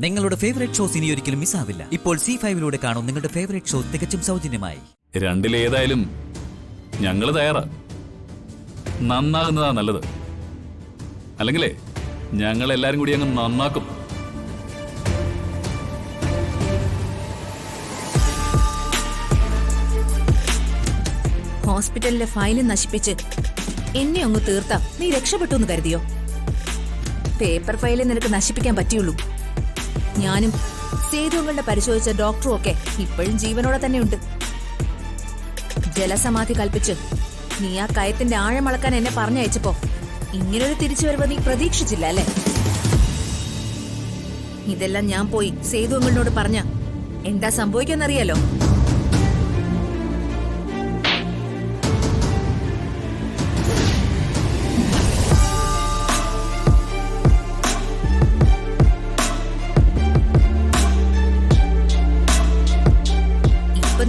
നിങ്ങളുടെ favourite shows ഇനി ഒരിക്കലും മിസ്സാവില്ല. ഇപ്പോൾ C5 കാണും നിങ്ങളുടെ ഫേവറേറ്റ് ഷോ തികച്ചും സൗജന്യമായി. രണ്ടിലേതായാലും ഞങ്ങൾ തയ്യാറാ. നന്നാകുന്നതാ നല്ലത്. അല്ലെങ്കിലേ ഞങ്ങൾ എല്ലാരും കൂടി അങ്ങ് നന്നാക്കും. ഹോസ്പിറ്റലിലെ ഫയല് നശിപ്പിച്ച് എന്നെ അങ്ങ് തീർത്താ നീ രക്ഷപ്പെട്ടു എന്ന് കരുതിയോ? പേപ്പർ ഫയല് നിനക്ക് നശിപ്പിക്കാൻ പറ്റിയുള്ളൂ. ഞാനും സേതുങ്ങളുടെ പരിശോധിച്ച ഡോക്ടറും ഒക്കെ ഇപ്പോഴും ജീവനോടെ തന്നെയുണ്ട്. ജലസമാധി കൽപ്പിച്ച് നീ ആ കയത്തിന്റെ ആഴമളക്കാൻ എന്നെ പറഞ്ഞയച്ചപ്പോ ഇങ്ങനൊരു തിരിച്ചുവരവ് നീ പ്രതീക്ഷിച്ചില്ല അല്ലേ? ഇതെല്ലാം ഞാൻ പോയി സേതുങ്ങളോട് പറഞ്ഞ എന്താ സംഭവിക്കാന്നറിയാലോ?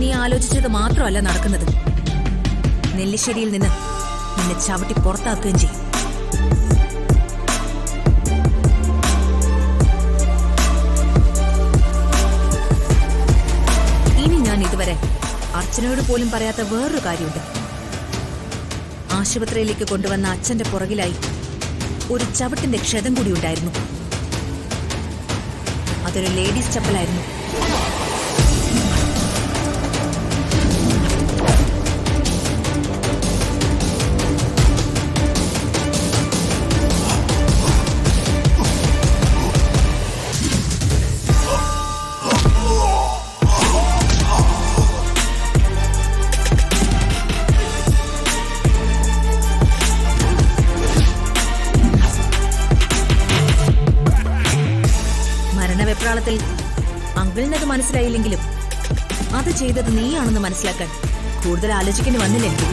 നീ ആലോചിച്ചത് മാത്രമല്ല നടക്കുന്നത്. നെല്ലിശ്ശേരിയിൽ നിന്ന് നിന്നെ ചവിട്ടി പുറത്താക്കുകയും ചെയ്യും. ഇനി ഞാൻ ഇതുവരെ അർച്ചനയോട് പോലും പറയാത്ത വേറൊരു കാര്യമുണ്ട്. ആശുപത്രിയിലേക്ക് കൊണ്ടുവന്ന അച്ഛന്റെ പുറകിലായി ഒരു ചവിട്ടിന്റെ ക്ഷതം കൂടി ഉണ്ടായിരുന്നു. അതൊരു ലേഡീസ് ചപ്പലായിരുന്നു. വെപ്രാളത്തിൽ അങ്കിളിനത് മനസ്സിലായില്ലെങ്കിലും അത് ചെയ്തത് നീയാണെന്ന് മനസ്സിലാക്കാൻ കൂടുതൽ ആലോചിക്കേണ്ടി വന്നില്ല എനിക്ക്.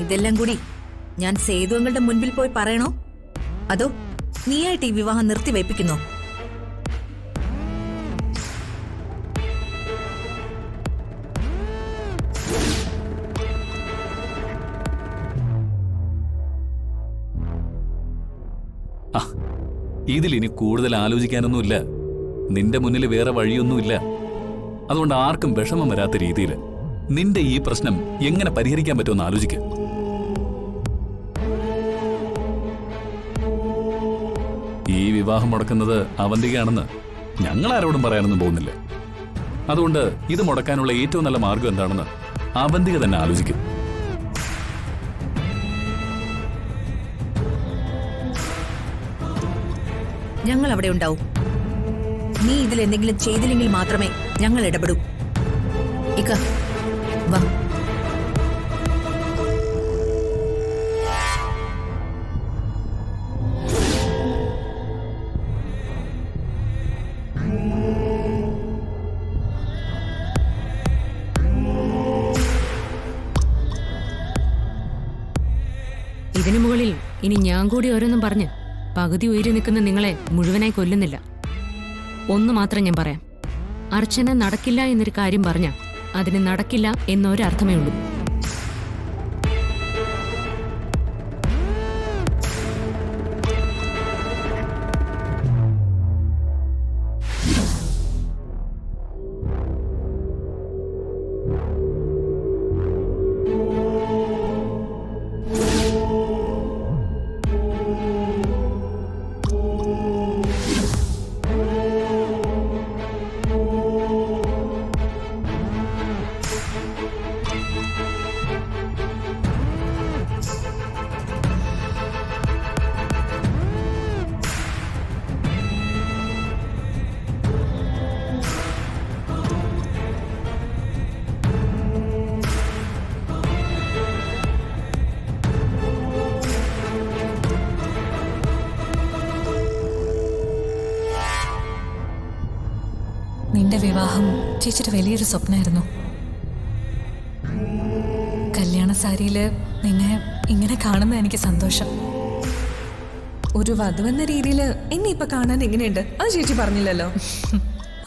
ഇതെല്ലാം കൂടി ഞാൻ സേതുങ്ങളുടെ മുൻപിൽ പോയി പറയണോ, അതോ നീയായിട്ട് ഈ വിവാഹം നിർത്തിവയ്പ്പിക്കുന്നോ? ഇതിലിനി കൂടുതൽ ആലോചിക്കാനൊന്നുമില്ല. നിന്റെ മുന്നിൽ വേറെ വഴിയൊന്നുമില്ല. അതുകൊണ്ട് ആർക്കും വിഷമം വരാത്ത രീതിയിൽ നിന്റെ ഈ പ്രശ്നം എങ്ങനെ പരിഹരിക്കാൻ പറ്റുമെന്ന് ആലോചിക്കുക. ഈ വിവാഹം മുടക്കുന്നത് അവന്തികയാണെന്ന് ഞങ്ങൾ ആരോടും പറയാനൊന്നും പോകുന്നില്ല. അതുകൊണ്ട് ഇത് മുടക്കാനുള്ള ഏറ്റവും നല്ല മാർഗം എന്താണെന്ന് അവന്തിക തന്നെ ആലോചിക്കും. ഞങ്ങൾ അവിടെ ഉണ്ടാവും. നീ ഇതിൽ എന്തെങ്കിലും ചെയ്തില്ലെങ്കിൽ മാത്രമേ ഞങ്ങൾ ഇടപെടൂ. ഇക്ക വാ. ഇതിനു മുകളിൽ ഇനി ഞാൻ കൂടി ഓരോന്നും പറഞ്ഞ് പകുതി ഉയരി നിൽക്കുന്ന നിങ്ങളെ മുഴുവനായി കൊല്ലുന്നില്ല. ഒന്ന് മാത്രം ഞാൻ പറയാം. അർച്ചന നടക്കില്ല എന്നൊരു കാര്യം പറഞ്ഞ അതിന് നടക്കില്ല എന്നൊരർത്ഥമേ ഉള്ളൂ. നിന്റെ വിവാഹം ചേച്ചിയുടെ വലിയൊരു സ്വപ്നമായിരുന്നു. കല്യാണ സാരിയില് നിന്നെ ഇങ്ങനെ കാണുന്ന എനിക്ക് സന്തോഷം. ഒരു വധുവെന്ന രീതിയിൽ എന്നെ ഇപ്പൊ കാണാൻ എങ്ങനെയുണ്ട് അത് ചേച്ചി പറഞ്ഞില്ലല്ലോ.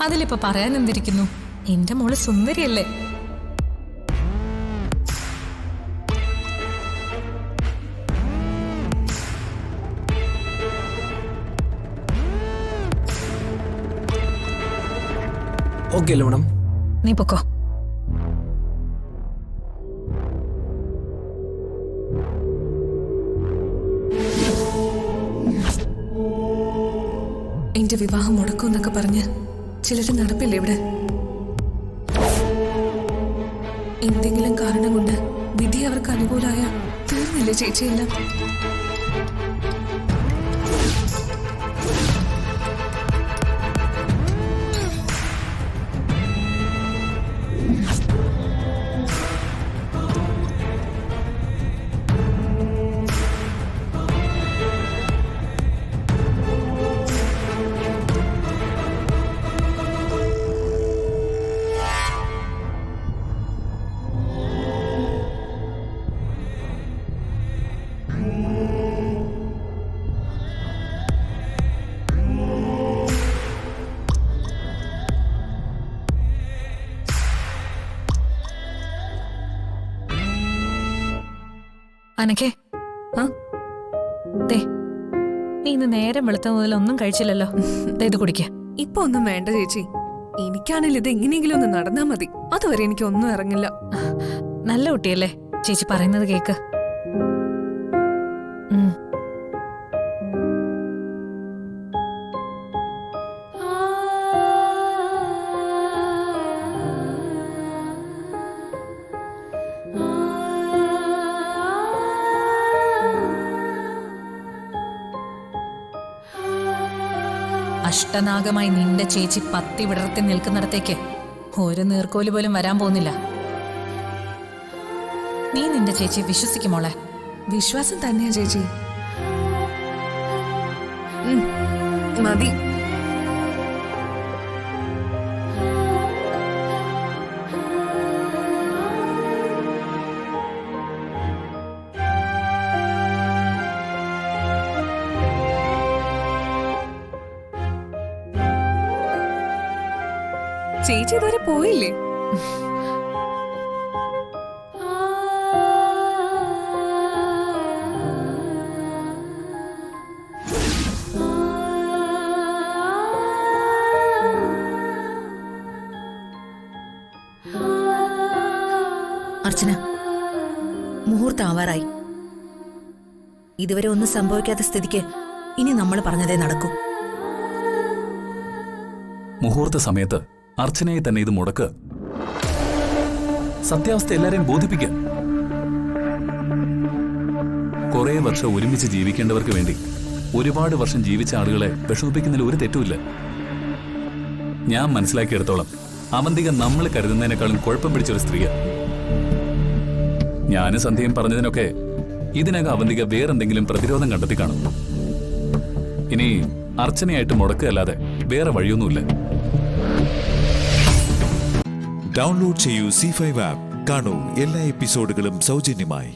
അതിലിപ്പോ പറയാൻ എന്തിരിക്കുന്നു? എന്റെ മോള് സുന്ദരിയല്ലേ? ഓക്കെ അല്ലേ മാഡം? നീ പൊക്കോ. എന്റെ വിവാഹം മുടക്കുമെന്നൊക്കെ പറഞ്ഞ് ചിലര് നടപ്പില്ല ഇവിടെ. എന്തെങ്കിലും കാരണം കൊണ്ട് വിധി അവർക്ക് അനുകൂലമായ തീർന്നില്ലേ ചേച്ചിയെല്ലാം? അനക്കേ, ദേ നീ ഇന്ന് നേരം വെളുത്ത മുതൽ ഒന്നും കഴിച്ചില്ലല്ലോ. ഇത് കുടിക്ക. ഇപ്പൊ ഒന്നും വേണ്ട ചേച്ചി, എനിക്കാണെങ്കിൽ ഇത് എങ്ങനെയെങ്കിലും ഒന്ന് നടന്നാ മതി. അതുവരെ എനിക്ക് ഒന്നും ഇറങ്ങില്ല. നല്ല കുട്ടിയല്ലേ, ചേച്ചി പറയുന്നത് കേക്ക്. അഷ്ടനാഗമായി നിന്റെ ചേച്ചി പത്തി വിടർത്തി നിൽക്കുന്നിടത്തേക്ക് ഒരു നീർക്കോല് പോലും വരാൻ പോകുന്നില്ല. നീ നിന്റെ ചേച്ചിയെ വിശ്വസിക്കുമോളെ? വിശ്വാസം തന്നെയാ ചേച്ചി. മതി. ചേച്ചി ഇതുവരെ പോയില്ലേ? അർച്ചന, മുഹൂർത്തം ആവാറായി. ഇതുവരെ ഒന്നും സംഭവിക്കാത്ത സ്ഥിതിക്ക് ഇനി നമ്മൾ പറഞ്ഞതേ നടക്കൂ. മുഹൂർത്ത സമയത്ത് അർച്ചനയെ തന്നെ ഇത് മുടക്കുക. സത്യാവസ്ഥ എല്ലാരെയും ബോധിപ്പിക്കുക. കുറെ വർഷം ഒരുമിച്ച് ജീവിക്കേണ്ടവർക്ക് വേണ്ടി ഒരുപാട് വർഷം ജീവിച്ച ആളുകളെ വിഷമിപ്പിക്കുന്നതിൽ ഒരു തെറ്റുമില്ല. ഞാൻ മനസ്സിലാക്കിയെടുത്തോളം അവന്തിക നമ്മൾ കരുതുന്നതിനേക്കാളും കുഴപ്പം പിടിച്ചൊരു സ്ത്രീയാണ്. ഞാനും സന്ധ്യയും പറഞ്ഞതിനൊക്കെ ഇതിനകം അവന്തിക വേറെന്തെങ്കിലും പ്രതിരോധം കണ്ടെത്തി കാണും. ഇനി അർച്ചനയായിട്ട് മുടക്കുകയല്ലാതെ വേറെ വഴിയൊന്നുമില്ല. ഡൗൺലോഡ് ചെയ്യൂ C5 ആപ്പ്. കാണൂ എല്ലാ എപ്പിസോഡുകളും സൗജന്യമായി.